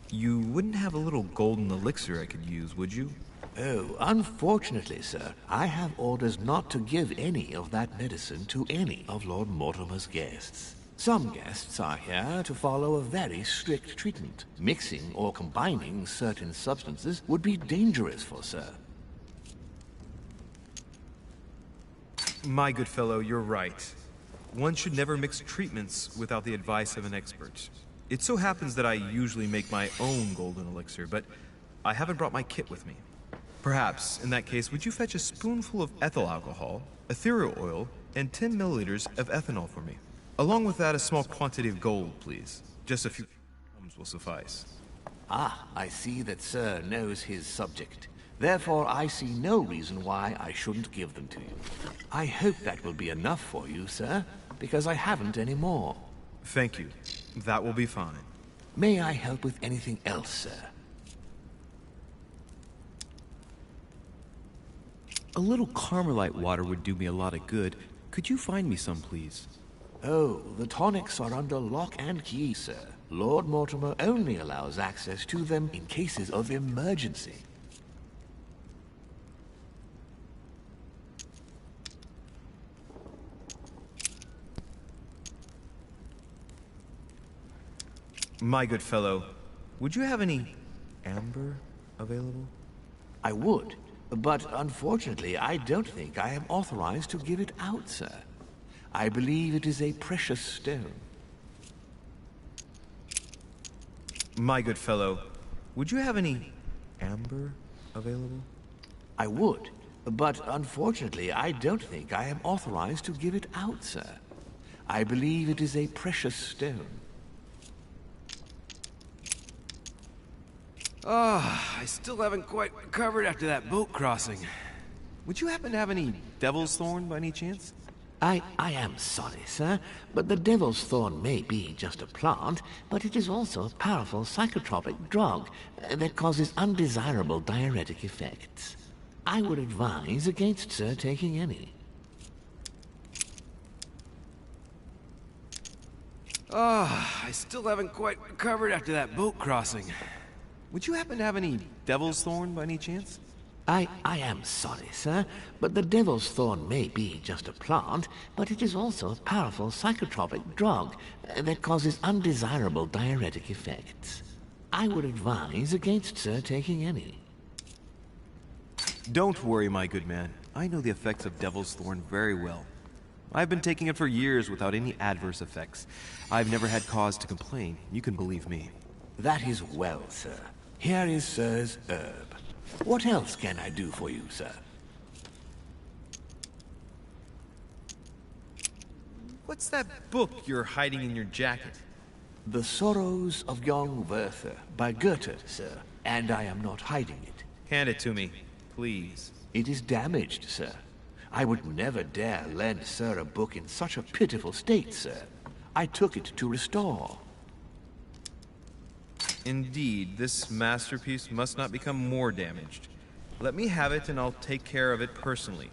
You wouldn't have a little golden elixir I could use, would you? Oh, unfortunately, sir, I have orders not to give any of that medicine to any of Lord Mortimer's guests. Some guests are here to follow a very strict treatment. Mixing or combining certain substances would be dangerous for sir. My good fellow, you're right. One should never mix treatments without the advice of an expert. It so happens that I usually make my own golden elixir, but I haven't brought my kit with me. Perhaps, in that case, would you fetch a spoonful of ethyl alcohol, ethereal oil, and 10 milliliters of ethanol for me? Along with that, a small quantity of gold, please. Just a few grams will suffice. Ah, I see that sir knows his subject. Therefore, I see no reason why I shouldn't give them to you. I hope that will be enough for you, sir, because I haven't any more. Thank you. That will be fine. May I help with anything else, sir? A little Carmelite water would do me a lot of good. Could you find me some, please? Oh, the tonics are under lock and key, sir. Lord Mortimer only allows access to them in cases of emergency. My good fellow, would you have any amber available? I would, but unfortunately I don't think I am authorized to give it out, sir. I believe it is a precious stone. My good fellow, would you have any amber available? I would, but unfortunately I don't think I am authorized to give it out, sir. I believe it is a precious stone. I still haven't quite recovered after that boat crossing. Would you happen to have any devil's thorn by any chance? I am sorry, sir, but the devil's thorn may be just a plant, but it is also a powerful psychotropic drug that causes undesirable diuretic effects. I would advise against sir taking any. I still haven't quite recovered after that boat crossing. Would you happen to have any devil's thorn by any chance? I am sorry, sir, but the devil's thorn may be just a plant, but it is also a powerful psychotropic drug that causes undesirable diuretic effects. I would advise against sir taking any. Don't worry, my good man. I know the effects of devil's thorn very well. I've been taking it for years without any adverse effects. I've never had cause to complain. You can believe me. That is well, sir. Here is sir's herb. What else can I do for you, sir? What's that book you're hiding in your jacket? The Sorrows of Young Werther by Goethe, sir. And I am not hiding it. Hand it to me, please. It is damaged, sir. I would never dare lend sir a book in such a pitiful state, sir. I took it to restore. Indeed, this masterpiece must not become more damaged. Let me have it and I'll take care of it personally.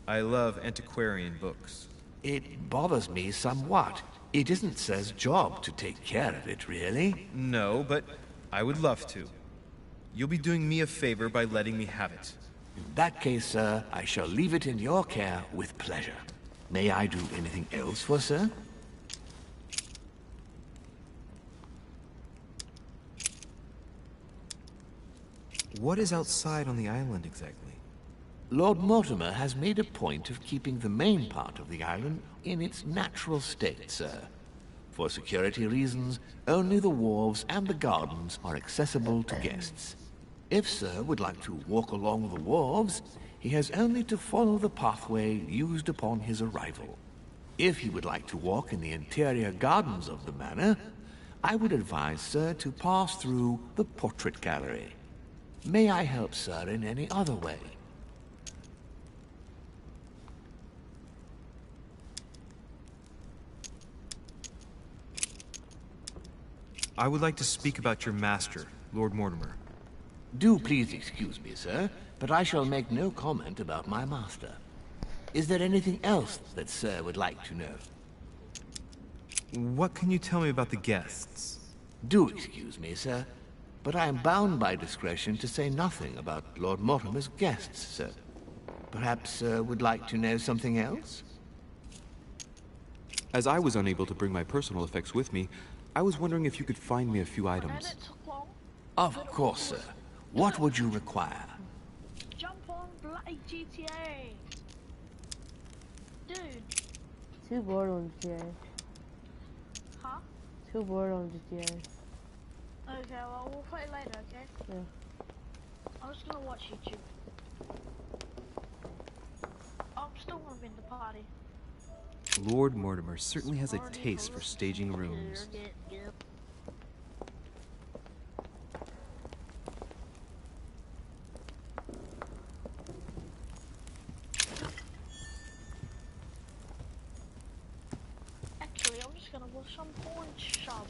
I love antiquarian books. It bothers me somewhat. It isn't sir's job to take care of it, really. No, but I would love to. You'll be doing me a favor by letting me have it. In that case, sir, I shall leave it in your care with pleasure. May I do anything else for sir? What is outside on the island exactly? Lord Mortimer has made a point of keeping the main part of the island in its natural state, sir. For security reasons, only the wharves and the gardens are accessible to guests. If sir would like to walk along the wharves, he has only to follow the pathway used upon his arrival. If he would like to walk in the interior gardens of the manor, I would advise sir to pass through the portrait gallery. May I help sir in any other way? I would like to speak about your master, Lord Mortimer. Do please excuse me, sir, but I shall make no comment about my master. Is there anything else that sir would like to know? What can you tell me about the guests? Do excuse me, sir, but I am bound by discretion to say nothing about Lord Mortimer's guests, sir. Perhaps would like to know something else? As I was unable to bring my personal effects with me, I was wondering if you could find me a few items. Of course, sir. What would you require? Jump on bloody GTA. Dude. Too bored on GTA. Huh? Too bored on GTA. Okay, well, we'll play later, okay? Yeah. I'm just gonna watch YouTube. I'm still gonna be in the party. Lord Mortimer certainly has a taste for staging rooms. Actually, I'm just gonna watch some porn shop.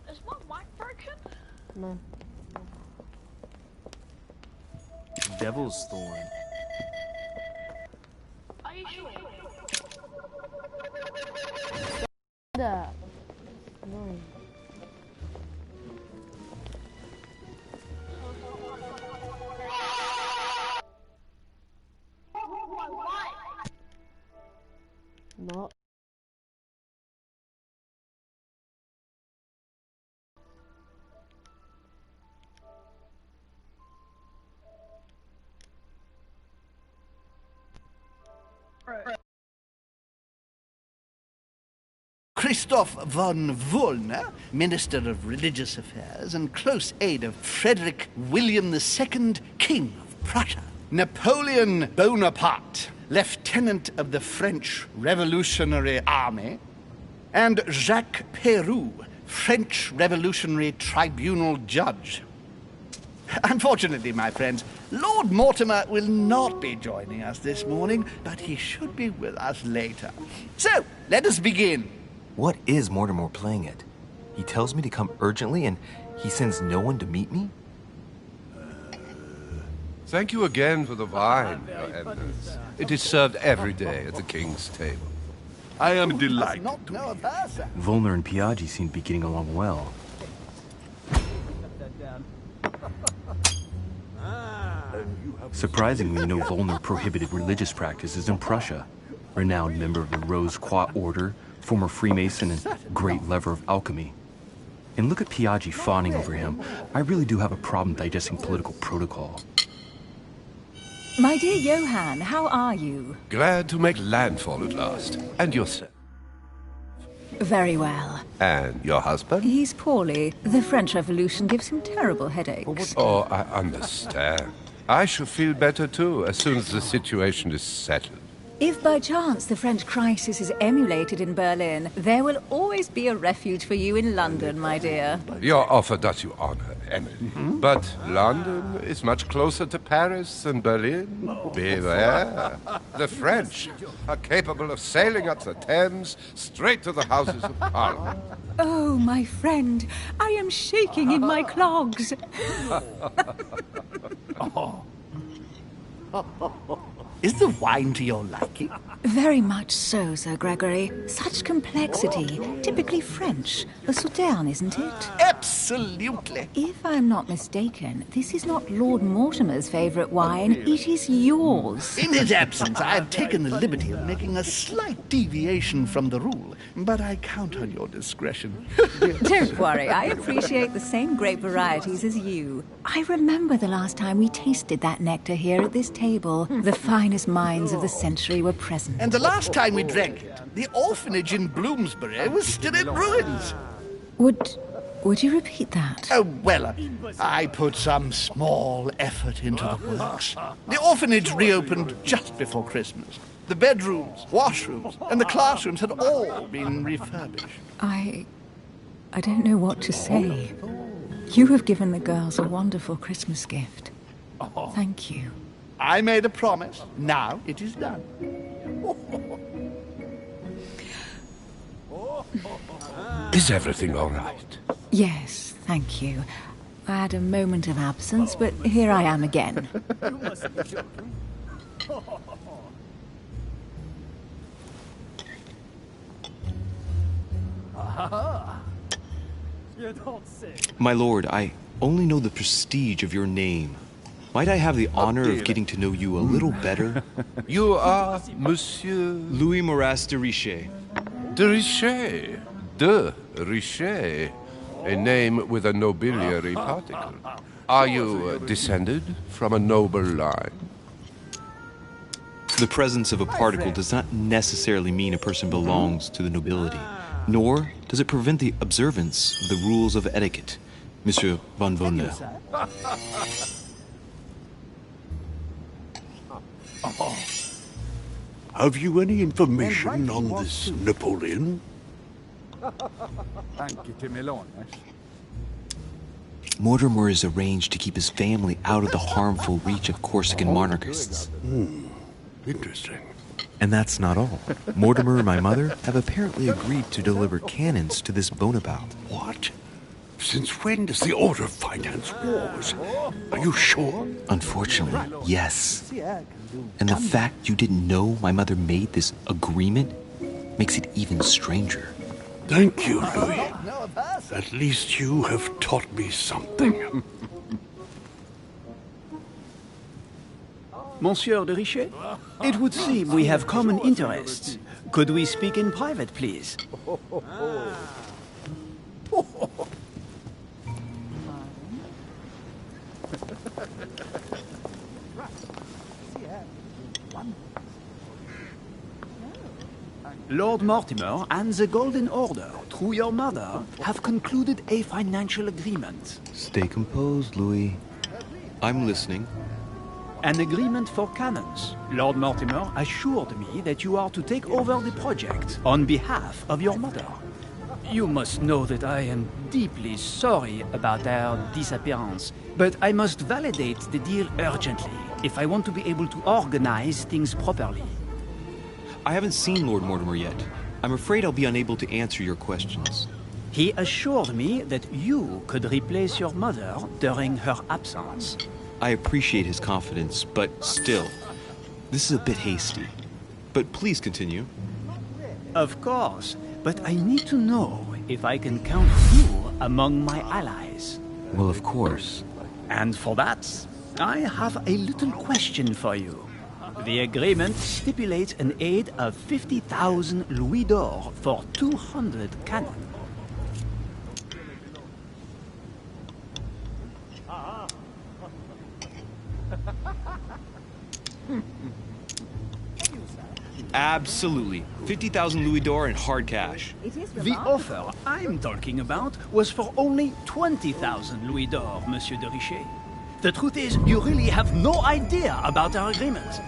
Is my mic broken? No. Devil's Thorn. Are you sure? That. No. Not. Christoph von Wollner, Minister of Religious Affairs and close aide of Frederick William II, King of Prussia. Napoleon Bonaparte, Lieutenant of the French Revolutionary Army. And Jacques Peroux, French Revolutionary Tribunal Judge. Unfortunately, my friends, Lord Mortimer will not be joining us this morning, but he should be with us later. So, let us begin. What is Mortimer playing at? He tells me to come urgently and he sends no one to meet me? Thank you again for the wine, Your Eminence. It is served every day at the king's table. I am delighted Not to know be of here. her, sir. Volner and Piaggi seem to be getting along well. Surprisingly, no Volner prohibited religious practices in Prussia. Renowned member of the Rose Croix Order, former Freemason, and great lover of alchemy. And look at Piaggi fawning over him. I really do have a problem digesting political protocol. My dear Johann, how are you? Glad to make landfall at last. And yourself? Very well. And your husband? He's poorly. The French Revolution gives him terrible headaches. Oh, I understand. I shall feel better too, as soon as the situation is settled. If by chance the French crisis is emulated in Berlin, there will always be a refuge for you in London, my dear. Your offer does you honor, Emily. But London is much closer to Paris than Berlin. Beware. The French are capable of sailing up the Thames straight to the Houses of Parliament. Oh, my friend, I am shaking in my clogs. Is the wine to your liking? Very much so, Sir Gregory. Such complexity. Typically French. A Sauterne, isn't it? Absolutely. If I'm not mistaken, this is not Lord Mortimer's favourite wine. It is yours. In his absence, I have taken the liberty of making a slight deviation from the rule, but I count on your discretion. Don't worry, I appreciate the same grape varieties as you. I remember the last time we tasted that nectar here at this table. The finest minds of the century were present. And the last time we drank it, the orphanage in Bloomsbury was still in ruins. Would you repeat that? Oh, well, I put some small effort into the works. The orphanage reopened just before Christmas. The bedrooms, washrooms, and the classrooms had all been refurbished. I don't know what to say. You have given the girls a wonderful Christmas gift. Thank you. I made a promise. Now it is done. Is everything all right? Yes, thank you. I had a moment of absence, but here I am again. My lord, I only know the prestige of your name. Might I have the honor of getting to know you a little better? You are Monsieur Louis Moras de Richer. de Richer. De Richer. A name with a nobiliary particle. Are you descended from a noble line? The presence of a particle does not necessarily mean a person belongs to the nobility, nor does it prevent the observance of the rules of etiquette, Monsieur von Volney. Have you any information on this Napoleon? Mortimer is arranged to keep his family out of the harmful reach of Corsican monarchists. Interesting. And that's not all. Mortimer and my mother have apparently agreed to deliver cannons to this Bonaparte. What? Since when does the Order finance wars? Are you sure? Unfortunately, yes. And the fact you didn't know my mother made this agreement makes it even stranger. Thank you, Louis. At least you have taught me something. Monsieur de Richer, it would seem we have common interests. Could we speak in private, please? Lord Mortimer and the Golden Order, through your mother, have concluded a financial agreement. Stay composed, Louis. I'm listening. An agreement for cannons. Lord Mortimer assured me that you are to take over the project on behalf of your mother. You must know that I am deeply sorry about their disappearance, but I must validate the deal urgently if I want to be able to organize things properly. I haven't seen Lord Mortimer yet. I'm afraid I'll be unable to answer your questions. He assured me that you could replace your mother during her absence. I appreciate his confidence, but still, this is a bit hasty. But please continue. Of course, but I need to know if I can count you among my allies. Well, of course. And for that, I have a little question for you. The agreement stipulates an aid of 50,000 louis d'or for 200 cannon. Absolutely. 50,000 louis d'or in hard cash. The offer I'm talking about was for only 20,000 louis d'or, Monsieur de Richer. The truth is, you really have no idea about our agreement.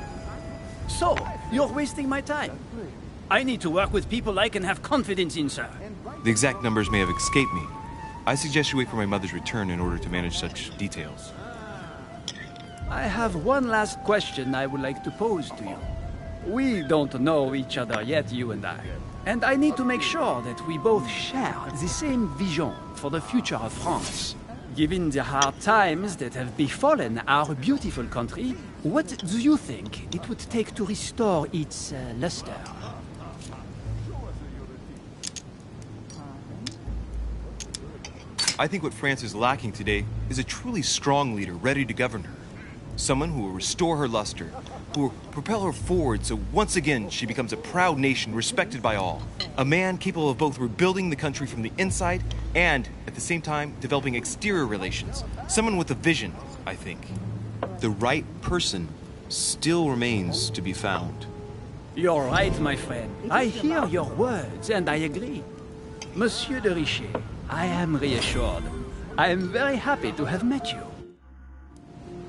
So, you're wasting my time. I need to work with people I can have confidence in, sir. The exact numbers may have escaped me. I suggest you wait for my mother's return in order to manage such details. I have one last question I would like to pose to you. We don't know each other yet, you and I. And I need to make sure that we both share the same vision for the future of France. Given the hard times that have befallen our beautiful country, what do you think it would take to restore its luster? I think what France is lacking today is a truly strong leader ready to govern her. Someone who will restore her luster, who will propel her forward so once again she becomes a proud nation respected by all. A man capable of both rebuilding the country from the inside and, at the same time, developing exterior relations. Someone with a vision, I think. The right person still remains to be found. You're right, my friend. I hear your words and I agree. Monsieur de Richer, I am reassured. I am very happy to have met you.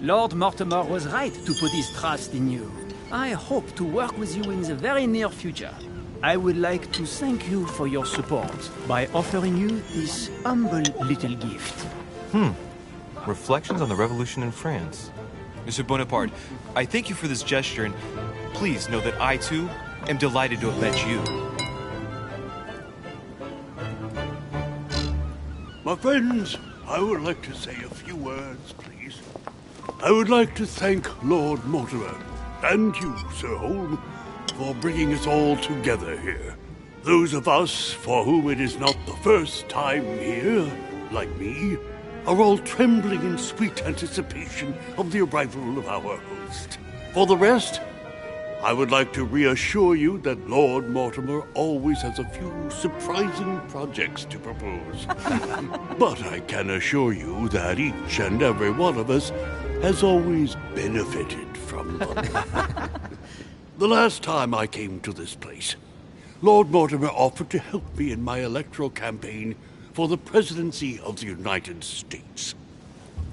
Lord Mortimer was right to put his trust in you. I hope to work with you in the very near future. I would like to thank you for your support by offering you this humble little gift. Reflections on the Revolution in France. Monsieur Bonaparte, I thank you for this gesture, and please know that I, too, am delighted to have met you. My friends, I would like to say a few words, please. I would like to thank Lord Mortimer and you, Sir Holm, for bringing us all together here. Those of us for whom it is not the first time here, like me, are all trembling in sweet anticipation of the arrival of our host. For the rest, I would like to reassure you that Lord Mortimer always has a few surprising projects to propose. But I can assure you that each and every one of us has always benefited from them. The last time I came to this place, Lord Mortimer offered to help me in my electoral campaign for the presidency of the United States.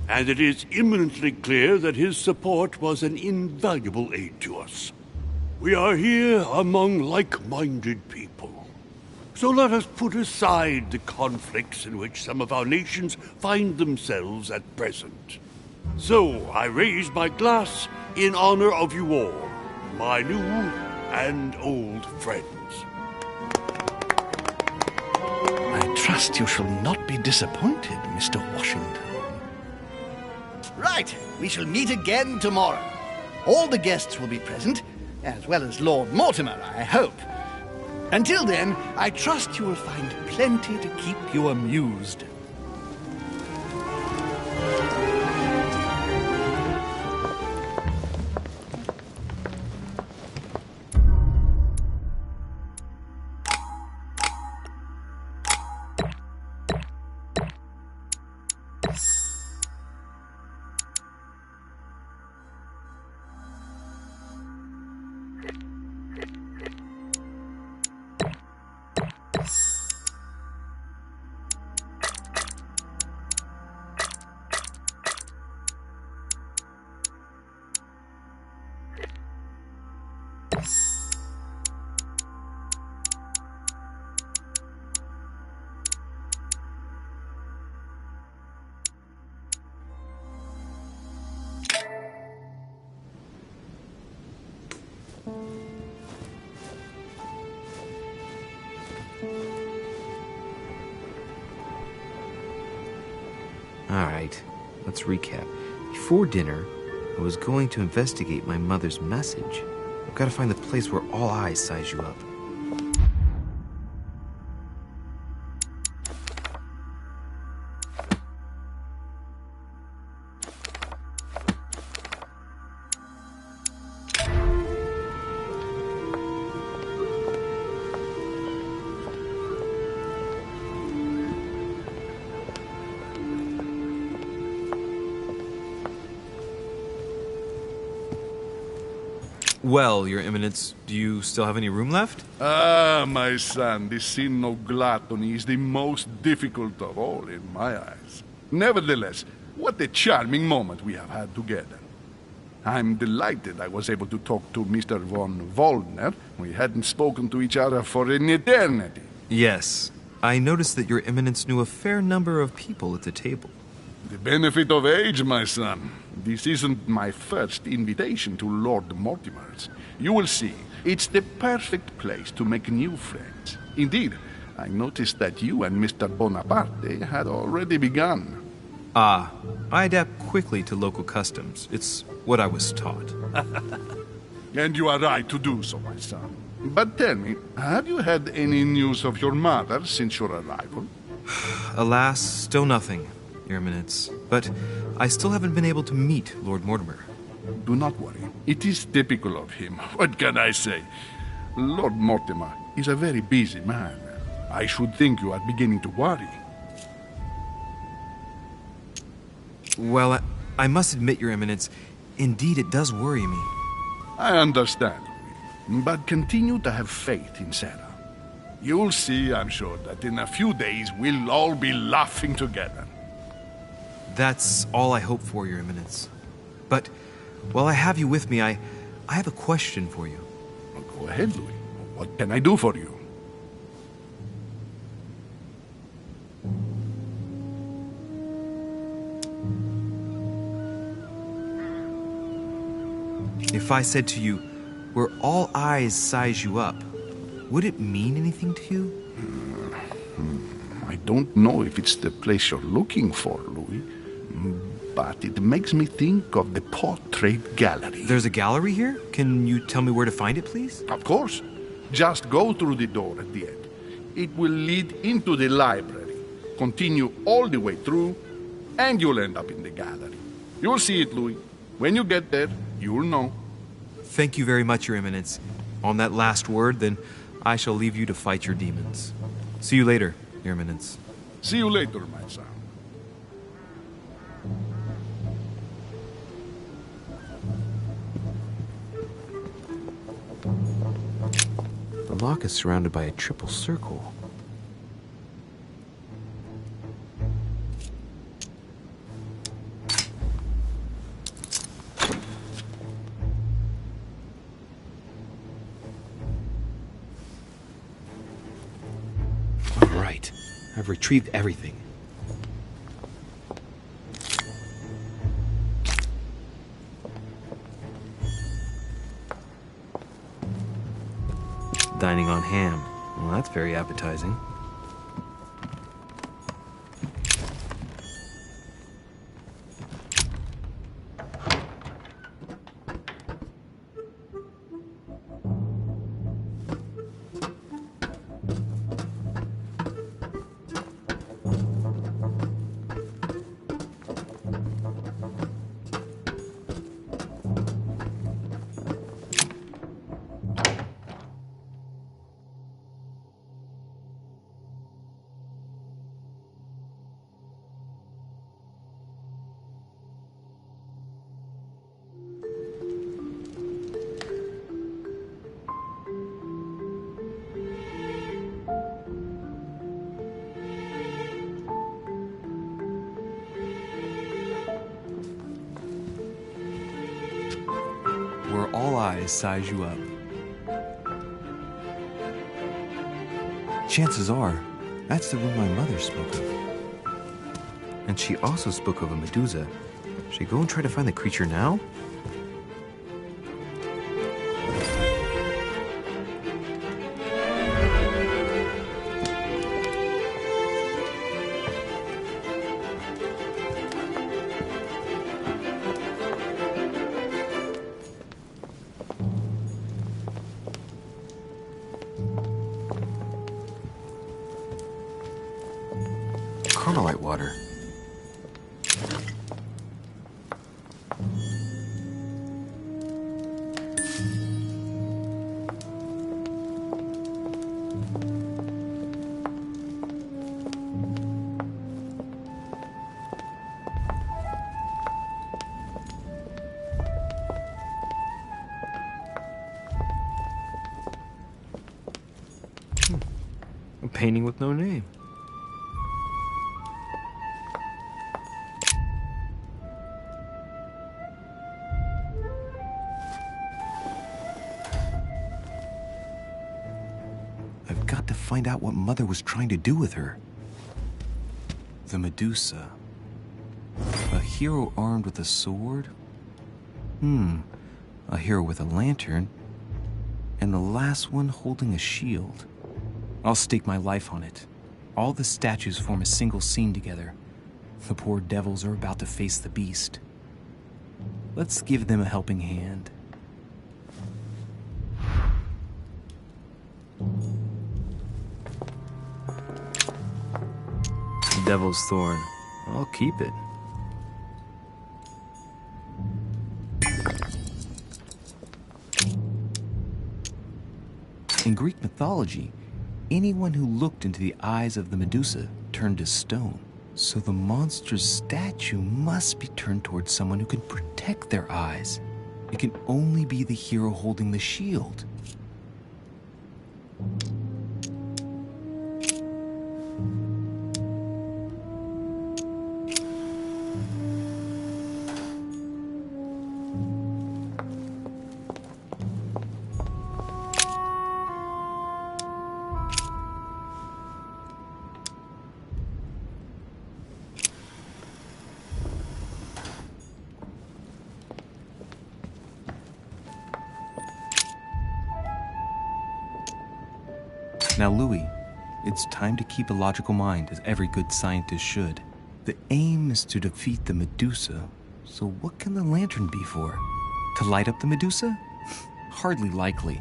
And it is imminently clear that his support was an invaluable aid to us. We are here among like-minded people. So let us put aside the conflicts in which some of our nations find themselves at present. So I raise my glass in honor of you all, my new and old friends. I trust you shall not be disappointed, Mr. Washington. Right, we shall meet again tomorrow. All the guests will be present, as well as Lord Mortimer, I hope. Until then, I trust you will find plenty to keep you amused. Alright, let's recap. Before dinner, I was going to investigate my mother's message. I've got to find the place where all eyes size you up. Well, Your Eminence, do you still have any room left? Ah, my son, the sin of gluttony is the most difficult of all in my eyes. Nevertheless, what a charming moment we have had together. I'm delighted I was able to talk to Mr. von Wollner. We hadn't spoken to each other for an eternity. Yes. I noticed that Your Eminence knew a fair number of people at the table. The benefit of age, my son. This isn't my first invitation to Lord Mortimer's. You will see, it's the perfect place to make new friends. Indeed, I noticed that you and Mr. Bonaparte had already begun. Ah, I adapt quickly to local customs. It's what I was taught. And you are right to do so, my son. But tell me, have you had any news of your mother since your arrival? Alas, still nothing, Your Eminence. But I still haven't been able to meet Lord Mortimer. Do not worry. It is typical of him. What can I say? Lord Mortimer is a very busy man. I should think you are beginning to worry. Well, I must admit, Your Eminence, indeed it does worry me. I understand, Louis. But continue to have faith in Sarah. You'll see, I'm sure, that in a few days we'll all be laughing together. That's all I hope for, Your Eminence. But while I have you with me, I have a question for you. Well, go ahead, Louis. What can I do for you? If I said to you, where all eyes size you up, would it mean anything to you? I don't know if it's the place you're looking for, Louis. But it makes me think of the portrait gallery. There's a gallery here? Can you tell me where to find it, please? Of course. Just go through the door at the end. It will lead into the library, continue all the way through, and you'll end up in the gallery. You'll see it, Louis. When you get there, you'll know. Thank you very much, Your Eminence. On that last word, then, I shall leave you to fight your demons. See you later, Your Eminence. See you later, my son. The lock is surrounded by a triple circle. All right, I've retrieved everything. Dining on ham. Well, that's very appetizing. Where all eyes size you up. Chances are, that's the room my mother spoke of. And she also spoke of a Medusa. Should I go and try to find the creature now? Carmelite water. A painting with no name. I've got to find out what Mother was trying to do with her. The Medusa. A hero armed with a sword? A hero with a lantern. And the last one holding a shield. I'll stake my life on it. All the statues form a single scene together. The poor devils are about to face the beast. Let's give them a helping hand. The Devil's Thorn. I'll keep it. In Greek mythology, anyone who looked into the eyes of the Medusa turned to stone. So the monster's statue must be turned towards someone who can protect their eyes. It can only be the hero holding the shield. Now, Louis, it's time to keep a logical mind, as every good scientist should. The aim is to defeat the Medusa, so what can the lantern be for? To light up the Medusa? Hardly likely.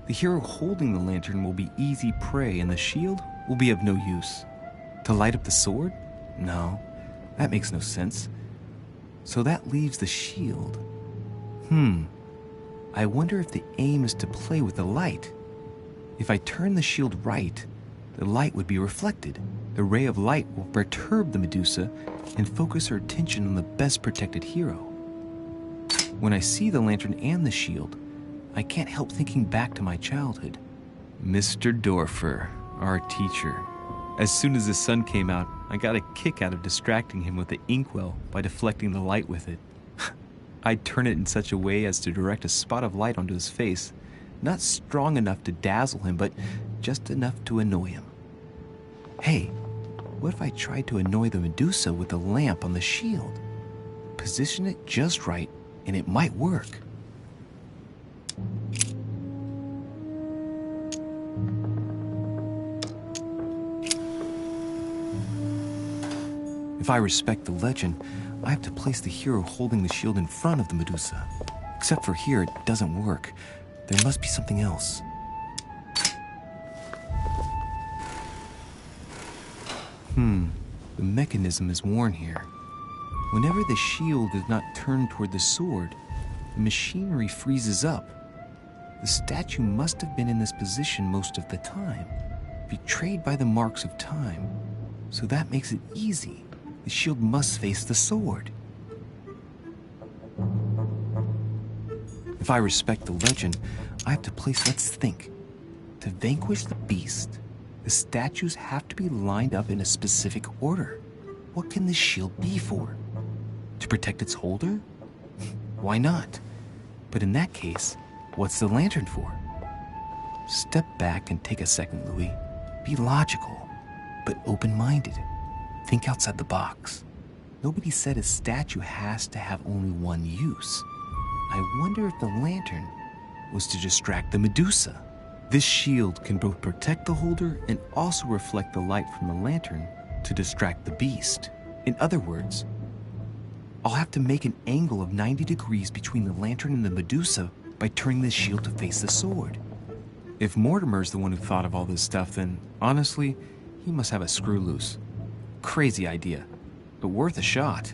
The hero holding the lantern will be easy prey and the shield will be of no use. To light up the sword? No, that makes no sense. So that leaves the shield. I wonder if the aim is to play with the light. If I turn the shield right, the light would be reflected. The ray of light will perturb the Medusa and focus her attention on the best protected hero. When I see the lantern and the shield, I can't help thinking back to my childhood. Mr. Dorfer, our teacher. As soon as the sun came out, I got a kick out of distracting him with the inkwell by deflecting the light with it. I'd turn it in such a way as to direct a spot of light onto his face, not strong enough to dazzle him, but just enough to annoy him. Hey, what if I tried to annoy the Medusa with the lamp on the shield? Position it just right, and it might work. If I respect the legend, I have to place the hero holding the shield in front of the Medusa. Except for here, it doesn't work. There must be something else. The mechanism is worn here. Whenever the shield is not turned toward the sword, the machinery freezes up. The statue must have been in this position most of the time, betrayed by the marks of time. So that makes it easy. The shield must face the sword. If I respect the legend, I have to place, let's think. To vanquish the beast, the statues have to be lined up in a specific order. What can the shield be for? To protect its holder? Why not? But in that case, what's the lantern for? Step back and take a second, Louis. Be logical, but open-minded. Think outside the box. Nobody said a statue has to have only one use. I wonder if the lantern was to distract the Medusa. This shield can both protect the holder and also reflect the light from the lantern to distract the beast. In other words, I'll have to make an angle of 90 degrees between the lantern and the Medusa by turning the shield to face the sword. If Mortimer's the one who thought of all this stuff, then honestly, he must have a screw loose. Crazy idea, but worth a shot.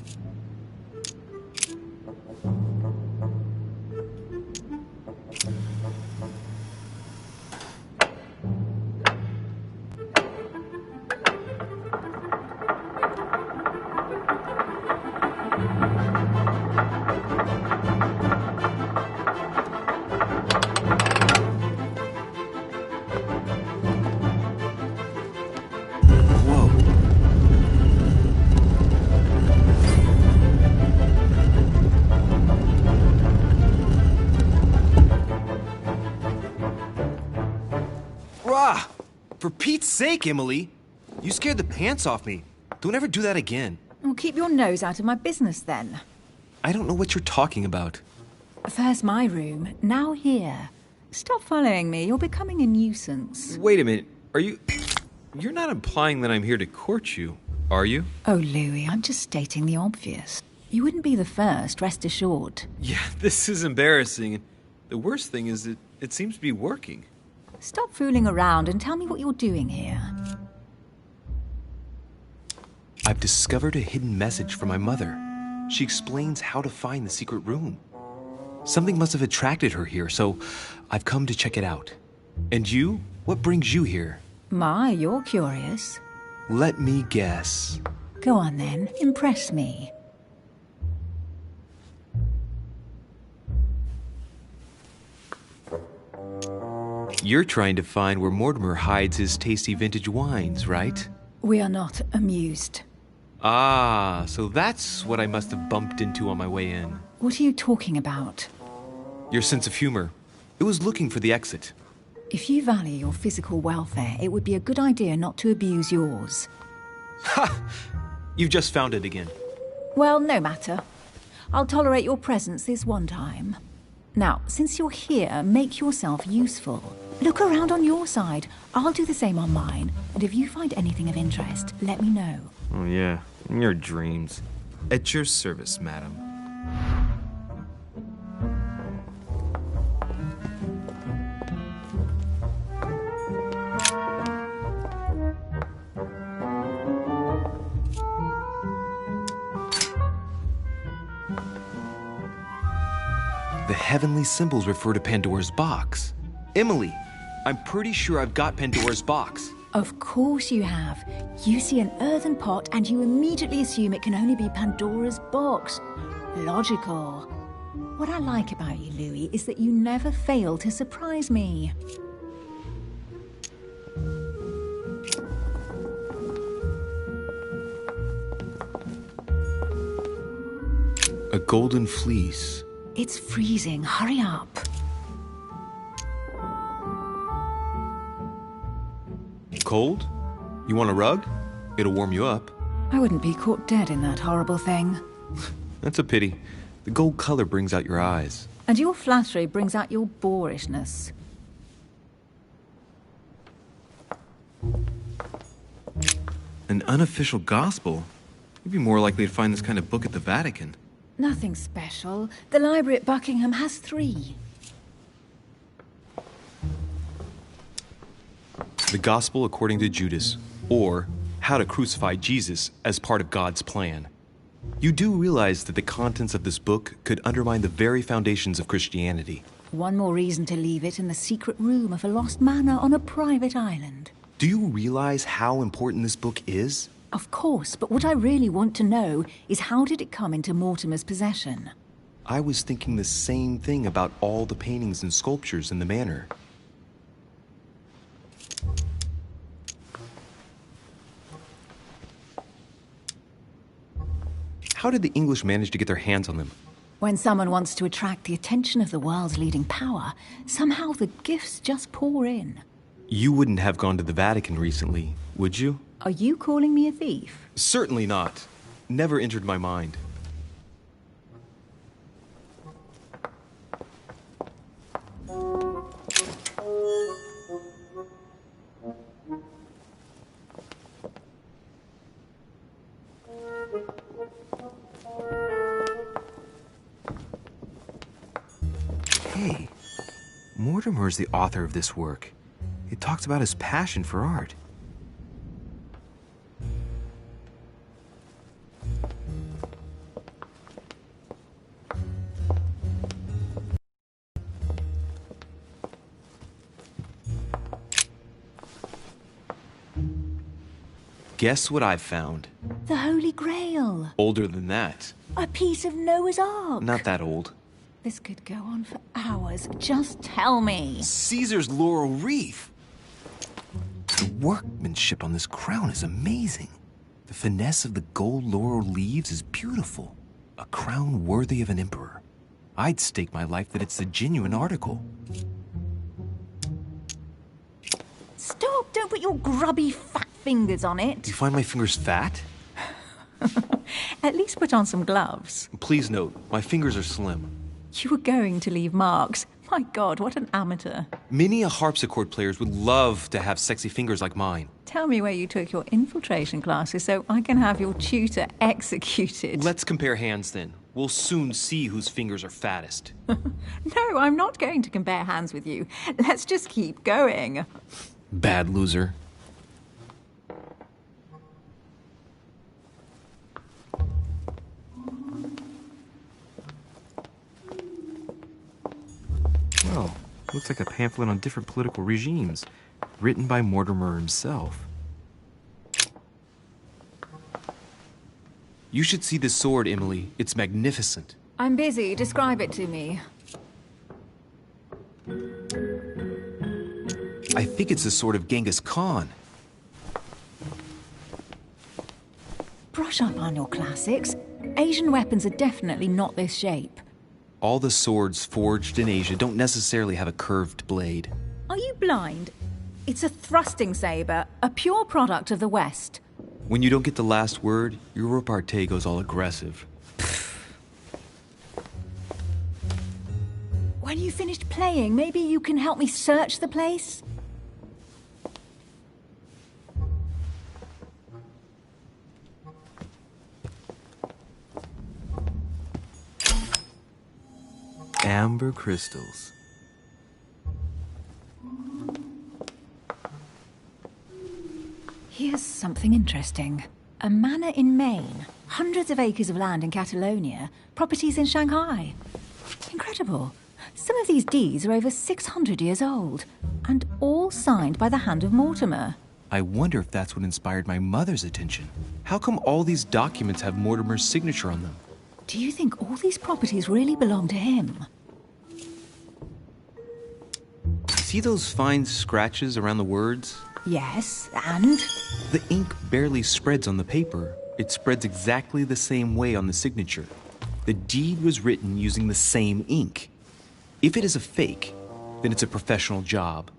For Pete's sake, Emily! You scared the pants off me. Don't ever do that again. Well, keep your nose out of my business, then. I don't know what you're talking about. First my room, now here. Stop following me. You're becoming a nuisance. Wait a minute. Are you... You're not implying that I'm here to court you, are you? Oh, Louis, I'm just stating the obvious. You wouldn't be the first, rest assured. Yeah, this is embarrassing. The worst thing is it seems to be working. Stop fooling around and tell me what you're doing here. I've discovered a hidden message from my mother. She explains how to find the secret room. Something must have attracted her here, so I've come to check it out. And you? What brings you here? My, you're curious. Let me guess. Go on then, impress me. You're trying to find where Mortimer hides his tasty vintage wines, right? We are not amused. Ah, so that's what I must have bumped into on my way in. What are you talking about? Your sense of humor. It was looking for the exit. If you value your physical welfare, it would be a good idea not to abuse yours. Ha! You've just found it again. Well, no matter. I'll tolerate your presence this one time. Now, since you're here, make yourself useful. Look around on your side. I'll do the same on mine. And if you find anything of interest, let me know. Oh, yeah. In your dreams. At your service, madam. The heavenly symbols refer to Pandora's box. Emily, I'm pretty sure I've got Pandora's box. Of course you have. You see an earthen pot and you immediately assume it can only be Pandora's box. Logical. What I like about you, Louis, is that you never fail to surprise me. A golden fleece. It's freezing. Hurry up. Cold? You want a rug? It'll warm you up. I wouldn't be caught dead in that horrible thing. That's a pity. The gold color brings out your eyes. And your flattery brings out your boorishness. An unofficial gospel? You'd be more likely to find this kind of book at the Vatican. Nothing special. The library at Buckingham has 3. The Gospel according to Judas, or How to Crucify Jesus as part of God's plan. You do realize that the contents of this book could undermine the very foundations of Christianity. One more reason to leave it in the secret room of a lost manor on a private island. Do you realize how important this book is? Of course, but what I really want to know is how did it come into Mortimer's possession? I was thinking the same thing about all the paintings and sculptures in the manor. How did the English manage to get their hands on them? When someone wants to attract the attention of the world's leading power, somehow the gifts just pour in. You wouldn't have gone to the Vatican recently, would you? Are you calling me a thief? Certainly not. Never entered my mind. Hey, Mortimer is the author of this work. It talks about his passion for art. Guess what I've found? The Holy Grail. Older than that. A piece of Noah's Ark. Not that old. This could go on for hours. Just tell me. Caesar's laurel wreath. The workmanship on this crown is amazing. The finesse of the gold laurel leaves is beautiful. A crown worthy of an emperor. I'd stake my life that it's a genuine article. Stop! Don't put your grubby fat fingers on it. Do you find my fingers fat? At least put on some gloves. Please note, my fingers are slim. You were going to leave marks. My God, what an amateur. Many a harpsichord players would love to have sexy fingers like mine. Tell me where you took your infiltration classes so I can have your tutor executed. Let's compare hands then. We'll soon see whose fingers are fattest. No, I'm not going to compare hands with you. Let's just keep going. Bad loser. Well, looks like a pamphlet on different political regimes, written by Mortimer himself. You should see this sword, Emily. It's magnificent. I'm busy. Describe it to me. I think it's the sword of Genghis Khan. Brush up on your classics. Asian weapons are definitely not this shape. All the swords forged in Asia don't necessarily have a curved blade. Are you blind? It's a thrusting saber, a pure product of the West. When you don't get the last word, your repartee goes all aggressive. When you finished playing, maybe you can help me search the place? Amber crystals. Here's something interesting. A manor in Maine, hundreds of acres of land in Catalonia, properties in Shanghai. Incredible. incredible. Some of these deeds are over 600 years old, and all signed by the hand of Mortimer. I wonder if that's what inspired my mother's attention. How come all these documents have Mortimer's signature on them? Do you think all these properties really belong to him? See those fine scratches around the words? Yes, and? The ink barely spreads on the paper. It spreads exactly the same way on the signature. The deed was written using the same ink. If it is a fake, then it's a professional job.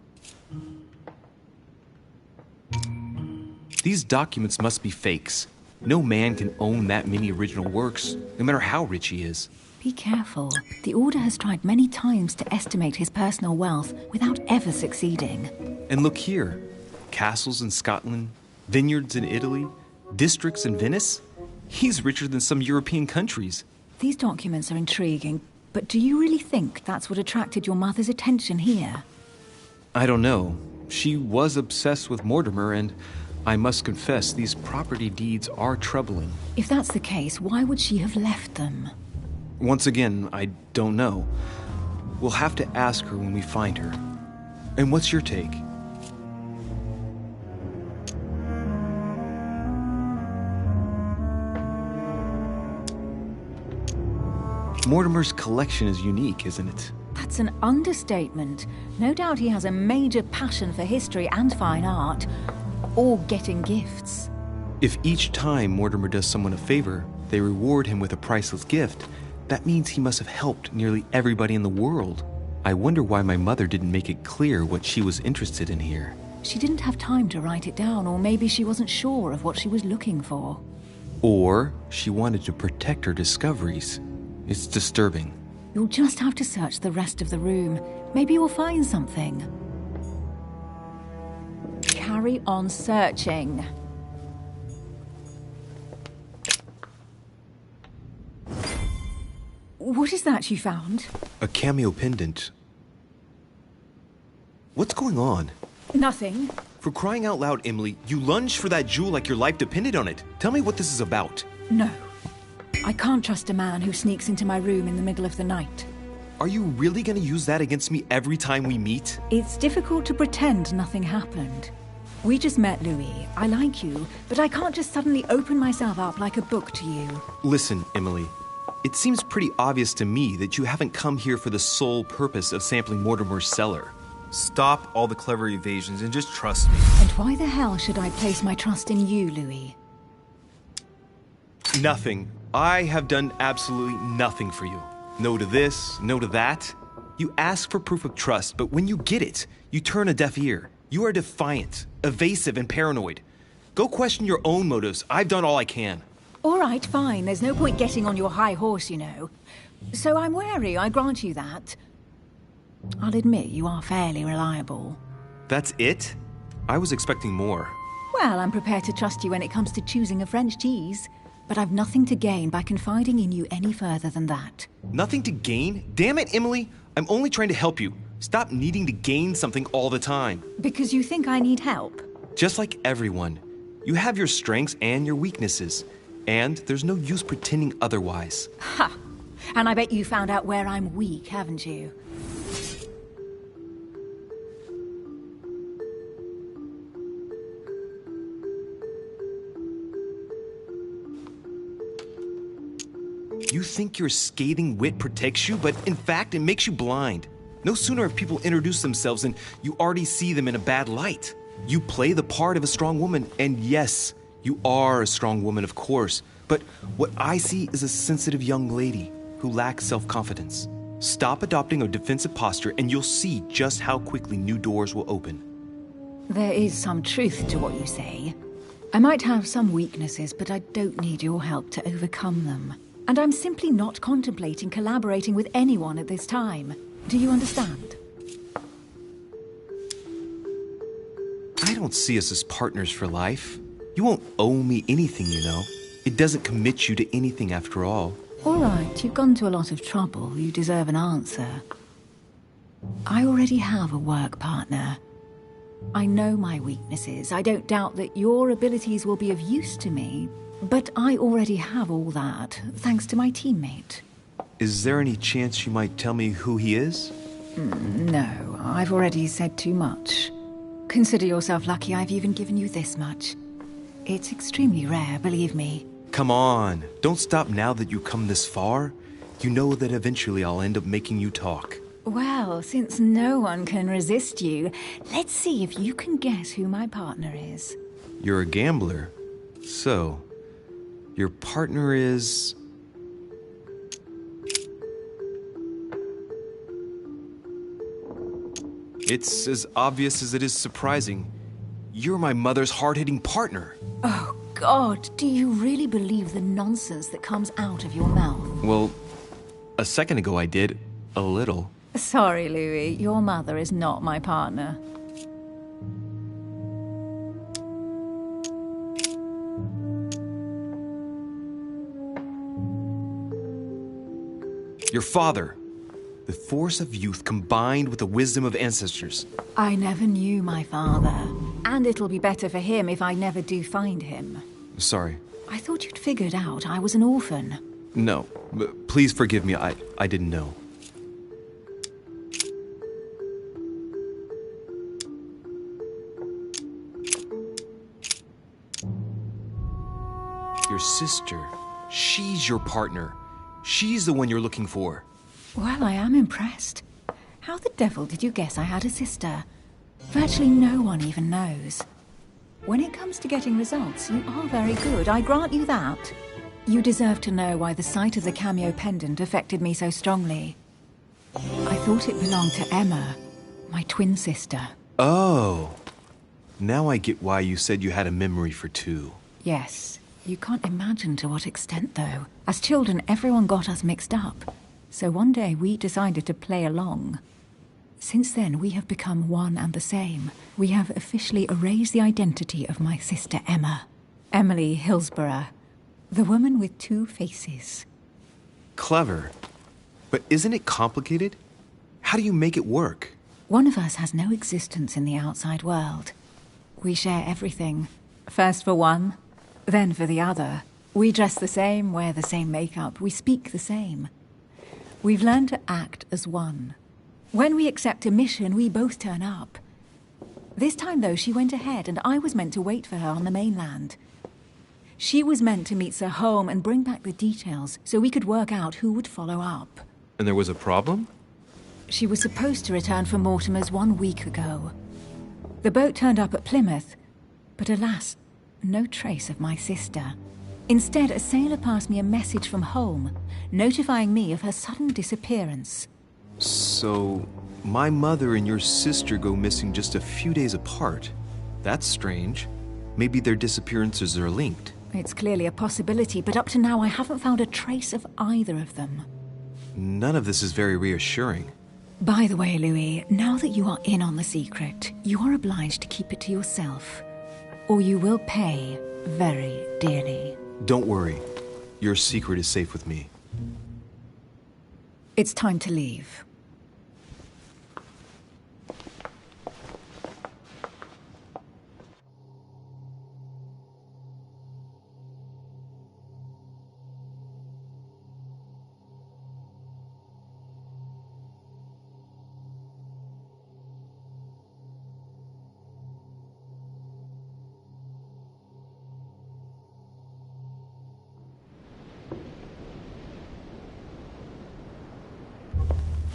These documents must be fakes. No man can own that many original works, no matter how rich he is. Be careful. The Order has tried many times to estimate his personal wealth without ever succeeding. And look here. Castles in Scotland, vineyards in Italy, districts in Venice. He's richer than some European countries. These documents are intriguing, but do you really think that's what attracted your mother's attention here? I don't know. She was obsessed with Mortimer, and I must confess these property deeds are troubling. If that's the case, why would she have left them? Once again, I don't know. We'll have to ask her when we find her. And what's your take? Mortimer's collection is unique, isn't it? That's an understatement. No doubt he has a major passion for history and fine art, or getting gifts. If each time Mortimer does someone a favor, they reward him with a priceless gift, that means he must have helped nearly everybody in the world. I wonder why my mother didn't make it clear what she was interested in here. She didn't have time to write it down, or maybe she wasn't sure of what she was looking for. Or she wanted to protect her discoveries. It's disturbing. You'll just have to search the rest of the room. Maybe you'll find something. Carry on searching. What is that you found? A cameo pendant. What's going on? Nothing. For crying out loud, Emily, you lunged for that jewel like your life depended on it. Tell me what this is about. No. I can't trust a man who sneaks into my room in the middle of the night. Are you really gonna use that against me every time we meet? It's difficult to pretend nothing happened. We just met, Louis. I like you, but I can't just suddenly open myself up like a book to you. Listen, Emily. It seems pretty obvious to me that you haven't come here for the sole purpose of sampling Mortimer's cellar. Stop all the clever evasions and just trust me. And why the hell should I place my trust in you, Louis? Nothing. I have done absolutely nothing for you. No to this, no to that. You ask for proof of trust, but when you get it, you turn a deaf ear. You are defiant, evasive, and paranoid. Go question your own motives. I've done all I can. All right, fine. There's no point getting on your high horse, you know. So I'm wary, I grant you that. I'll admit you are fairly reliable. That's it? I was expecting more. Well, I'm prepared to trust you when it comes to choosing a French cheese. But I've nothing to gain by confiding in you any further than that. Nothing to gain? Damn it, Emily! I'm only trying to help you. Stop needing to gain something all the time. Because you think I need help? Just like everyone. You have your strengths and your weaknesses. And there's no use pretending otherwise. Ha! And I bet you found out where I'm weak, haven't you? You think your scathing wit protects you, but in fact, it makes you blind. No sooner have people introduced themselves than you already see them in a bad light. You play the part of a strong woman, and yes, you are a strong woman, of course. But what I see is a sensitive young lady who lacks self-confidence. Stop adopting a defensive posture, and you'll see just how quickly new doors will open. There is some truth to what you say. I might have some weaknesses, but I don't need your help to overcome them. And I'm simply not contemplating collaborating with anyone at this time. Do you understand? I don't see us as partners for life. You won't owe me anything, you know. It doesn't commit you to anything after all. All right, you've gone to a lot of trouble. You deserve an answer. I already have a work partner. I know my weaknesses. I don't doubt that your abilities will be of use to me. But I already have all that, thanks to my teammate. Is there any chance you might tell me who he is? No, I've already said too much. Consider yourself lucky I've even given you this much. It's extremely rare, believe me. Come on, don't stop now that you've come this far. You know that eventually I'll end up making you talk. Well, since no one can resist you, let's see if you can guess who my partner is. You're a gambler. So, your partner is... It's as obvious as it is surprising. You're my mother's hard-hitting partner. Oh, God, do you really believe the nonsense that comes out of your mouth? Well, a second ago I did. A little. Sorry, Louis, your mother is not my partner. Your father. The force of youth combined with the wisdom of ancestors. I never knew my father. And it'll be better for him if I never do find him. Sorry. I thought you'd figured out I was an orphan. No. Please forgive me. I didn't know. Your sister. She's your partner. She's the one you're looking for. Well, I am impressed. How the devil did you guess I had a sister? Virtually no one even knows. When it comes to getting results, you are very good, I grant you that. You deserve to know why the sight of the cameo pendant affected me so strongly. I thought it belonged to Emma, my twin sister. Oh. Now I get why you said you had a memory for two. Yes. You can't imagine to what extent, though. As children, everyone got us mixed up. So one day we decided to play along. Since then, we have become one and the same. We have officially erased the identity of my sister Emma. Emily Hillsborough. The woman with two faces. Clever. But isn't it complicated? How do you make it work? One of us has no existence in the outside world. We share everything. First for one, then for the other. We dress the same, wear the same makeup, we speak the same. We've learned to act as one. When we accept a mission, we both turn up. This time, though, she went ahead, and I was meant to wait for her on the mainland. She was meant to meet Sir Home and bring back the details so we could work out who would follow up. And there was a problem? She was supposed to return from Mortimer's 1 week ago. The boat turned up at Plymouth, but alas, no trace of my sister. Instead, a sailor passed me a message from home, notifying me of her sudden disappearance. So, my mother and your sister go missing just a few days apart. That's strange. Maybe their disappearances are linked. It's clearly a possibility, but up to now I haven't found a trace of either of them. None of this is very reassuring. By the way, Louis, now that you are in on the secret, you are obliged to keep it to yourself, or you will pay very dearly. Don't worry. Your secret is safe with me. It's time to leave.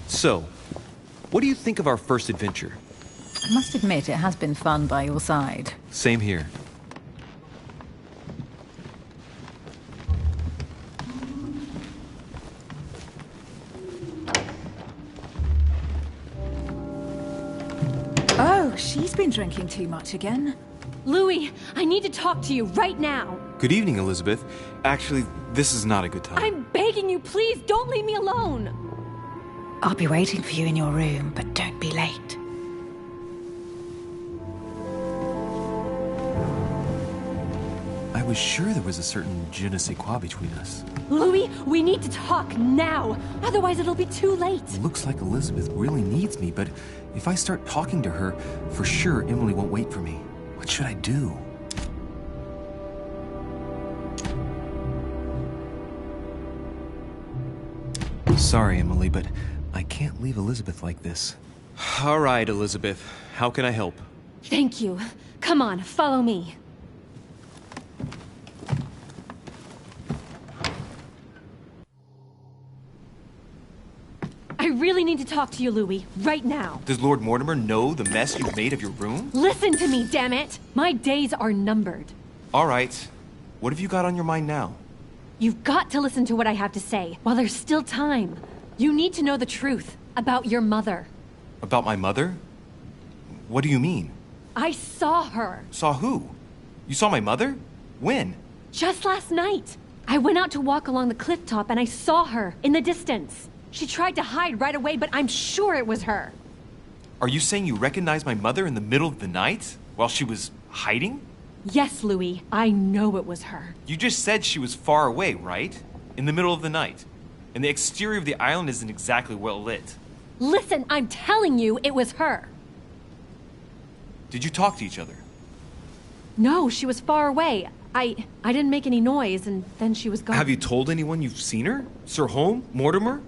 So, what do you think of our first adventure? I must admit it has been fun by your side. Same here. Oh, she's been drinking too much again. Louis, I need to talk to you right now. Good evening, Elizabeth. Actually, this is not a good time. I'm begging you, please don't leave me alone. I'll be waiting for you in your room, but don't be late. I was sure there was a certain je ne sais quoi between us. Louis, we need to talk now. Otherwise it'll be too late. Looks like Elizabeth really needs me, but if I start talking to her, for sure Emily won't wait for me. What should I do? sorry, Emily, but I can't leave Elizabeth like this. All right, Elizabeth. How can I help? Thank you. Come on, follow me. I really need to talk to you, Louis, right now. Does Lord Mortimer know the mess you've made of your room? Listen to me, damn it! My days are numbered. All right. What have you got on your mind now? You've got to listen to what I have to say while there's still time. You need to know the truth about your mother. About my mother? What do you mean? I saw her. Saw who? You saw my mother? When? Just last night. I went out to walk along the cliff top and I saw her in the distance. She tried to hide right away, but I'm sure it was her. Are you saying you recognized my mother in the middle of the night while she was hiding? Yes, Louis. I know it was her. You just said she was far away, right? In the middle of the night. And the exterior of the island isn't exactly well lit. Listen, I'm telling you, it was her. Did you talk to each other? No, she was far away. I didn't make any noise, and then she was gone. Have you told anyone you've seen her? Sir Holm? Mortimer?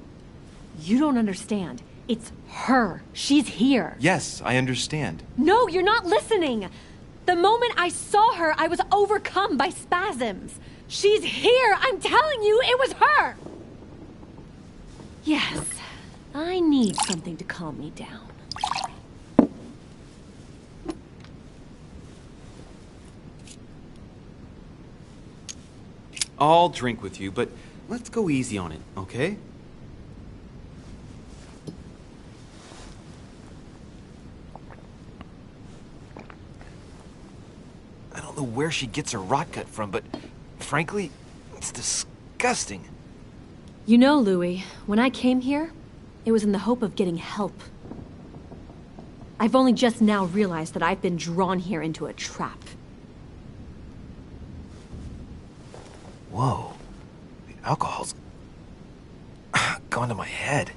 You don't understand. It's her. She's here. Yes, I understand. No, you're not listening. The moment I saw her, I was overcome by spasms. She's here. I'm telling you, it was her. Yes, I need something to calm me down. I'll drink with you, but let's go easy on it, okay? I don't know where she gets her rot gut from, but frankly, it's disgusting. You know, Louis, when I came here, it was in the hope of getting help. I've only just now realized that I've been drawn here into a trap. Whoa. The alcohol's gone to my head.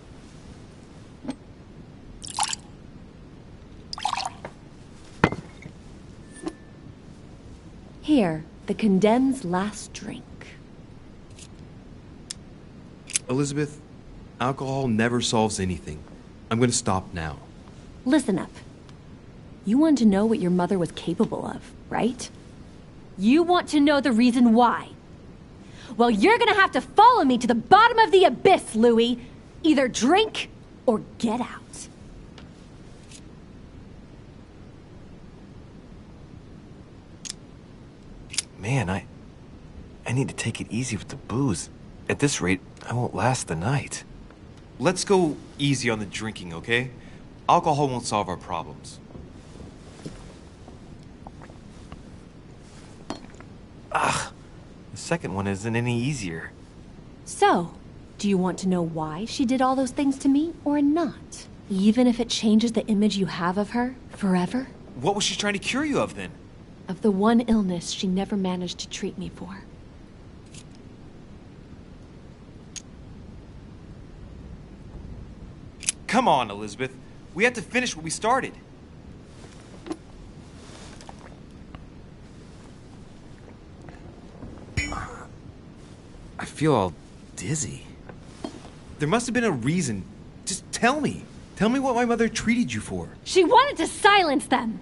Here, the condemned's last drink. Elizabeth, alcohol never solves anything. I'm gonna stop now. Listen up. You want to know what your mother was capable of, right? You want to know the reason why. Well, you're gonna have to follow me to the bottom of the abyss, Louis. Either drink or get out. Man, I need to take it easy with the booze. At this rate, I won't last the night. Let's go easy on the drinking, okay? Alcohol won't solve our problems. Ugh, the second one isn't any easier. So, do you want to know why she did all those things to me or not? Even if it changes the image you have of her forever? What was she trying to cure you of then? Of the one illness she never managed to treat me for. Come on, Elizabeth. We have to finish what we started. I feel all dizzy. There must have been a reason. Just tell me. Tell me what my mother treated you for. She wanted to silence them!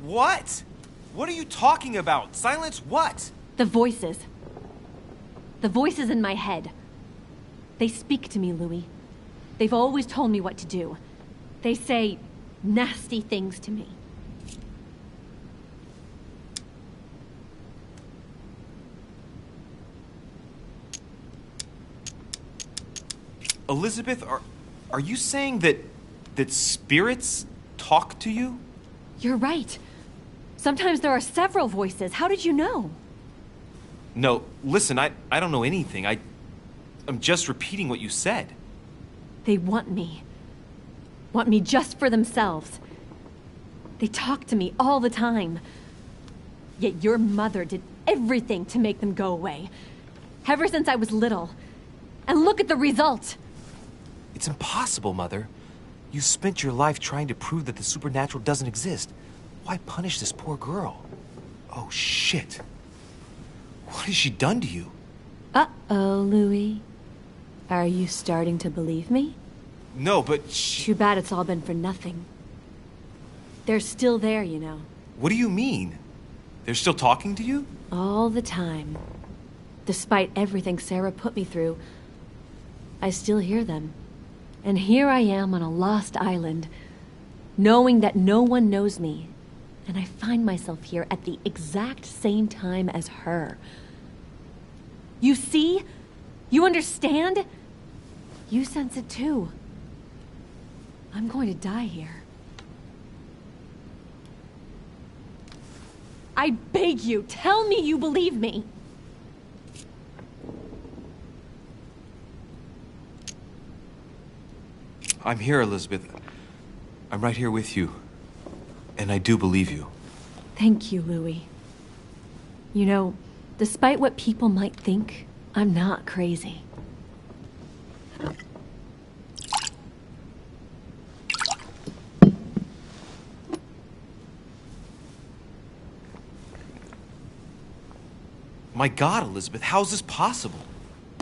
What? What are you talking about? Silence what? The voices. The voices in my head. They speak to me, Louis. They've always told me what to do. They say nasty things to me. Elizabeth, are you saying that spirits talk to you? You're right. Sometimes there are several voices. How did you know? No, listen, I don't know anything. I'm just repeating what you said. They want me. Want me just for themselves. They talk to me all the time. Yet your mother did everything to make them go away. Ever since I was little. And look at the result. It's impossible, Mother. You spent your life trying to prove that the supernatural doesn't exist. Why punish this poor girl? Oh, shit. What has she done to you? Uh-oh, Louis. Are you starting to believe me? No, but Too bad it's all been for nothing. They're still there, you know. What do you mean? They're still talking to you? All the time. Despite everything Sarah put me through, I still hear them. And here I am on a lost island, knowing that no one knows me. And I find myself here at the exact same time as her. You see? You understand? You sense it too. I'm going to die here. I beg you, tell me you believe me. I'm here, Elizabeth. I'm right here with you. And I do believe you. Thank you, Louis. You know, despite what people might think, I'm not crazy. My God, Elizabeth, how is this possible?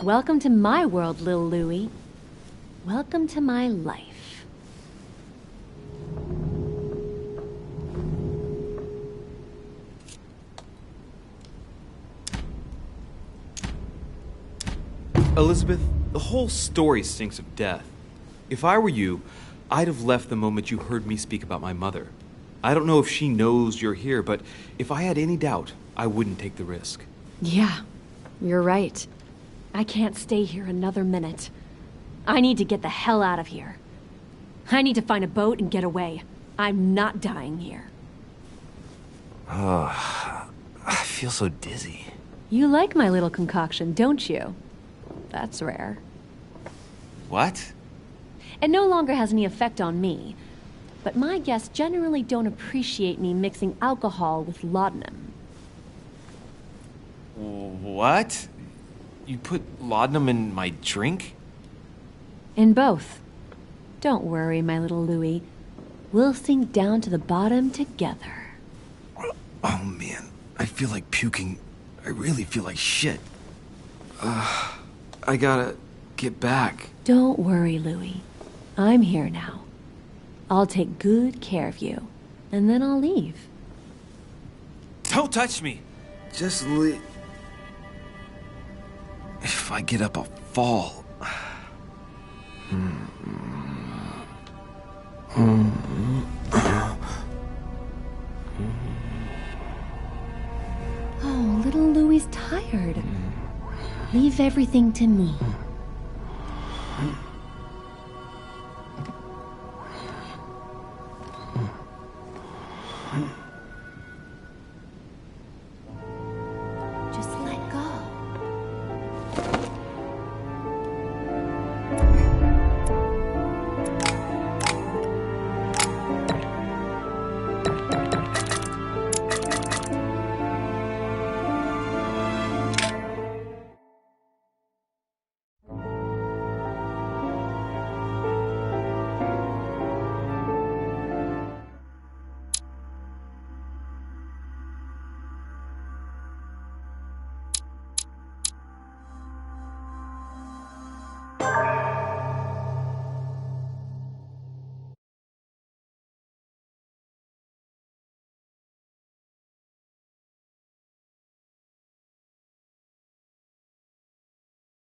Welcome to my world, Lil Louis. Welcome to my life. Elizabeth, the whole story stinks of death. If I were you, I'd have left the moment you heard me speak about my mother. I don't know if she knows you're here, but if I had any doubt, I wouldn't take the risk. Yeah, you're right. I can't stay here another minute. I need to get the hell out of here. I need to find a boat and get away. I'm not dying here. I feel so dizzy. You like my little concoction, don't you? That's rare. What? It no longer has any effect on me. But my guests generally don't appreciate me mixing alcohol with laudanum. What? You put laudanum in my drink? In both. Don't worry, my little Louis. We'll sink down to the bottom together. Oh man, I feel like puking. I really feel like shit. I gotta get back. Don't worry, Louis. I'm here now. I'll take good care of you, and then I'll leave. Don't touch me! Just leave. If I get up, I'll fall. Oh, little Louis' tired. Leave everything to me.